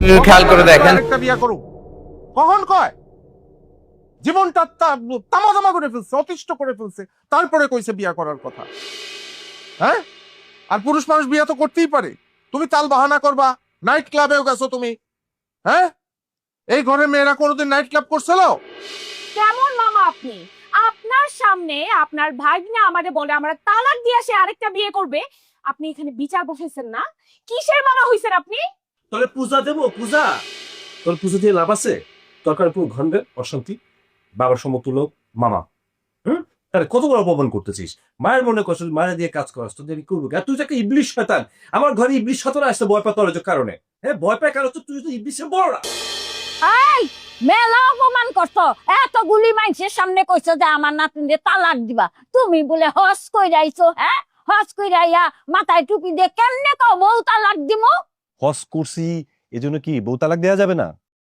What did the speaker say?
খেয়াল করে দেখেন, একটা বিয়ে করো কখন কয়? জীবনটা তামা তামা করে ফেলছে, অতিষ্ঠ করে ফেলছে, তারপরে কইছে বিয়ে করার কথা। হ্যাঁ, আর পুরুষ মানুষ বিয়ে তো করতেই পারে। তুমি তাল বাহানা করবা, নাইট ক্লাবেও গেছো তুমি। হ্যাঁ, এই ঘরে মেয়েরা কোনোদিন নাইট ক্লাব করছিল? কেমন মামা আপনি? আপনার সামনে আপনার ভাগ্নে আমারে বলে আমরা তালাক দিয়ে সে আরেকটা বিয়ে করবে, আপনি এখানে বিচার বসেছেন না? কিসের মামা হইছেন আপনি? তাহলে পূজা দেবো? পূজা তোর পুজো দিয়ে লাভ আছে? দরকার পুরো ঘন্টের অশান্তি, বাবার সমতুল্য মামা। হুম, তাহলে কত বড় অপমান করতেছিস? মায়ের মনে কষ্ট, মায়ের দিয়ে কাজ করাস, তোদের কি করবো? আর তুই তো একটা ইবলিশ শয়তান। আমার ঘরে ইবলিশ শয়তান আসছে ভয় পায় তোর কারণে। হ্যাঁ, ভয় পায় কারণ তুই তো ইবলিশের বড় না। এই মেলা অপমান করছো, এতগুলি মানুষের সামনে কইছো যে আমার নাতিনরে তালাক দিবা, তুমি বলে হস কইরা আইছো। হ্যাঁ, হস কইরা আইয়া মাথায় টুপি দিয়ে কেমনে কও বউ তালাক দিমু? হস করছি এজন্য কি বউ তালাক দেওয়া যাবে না?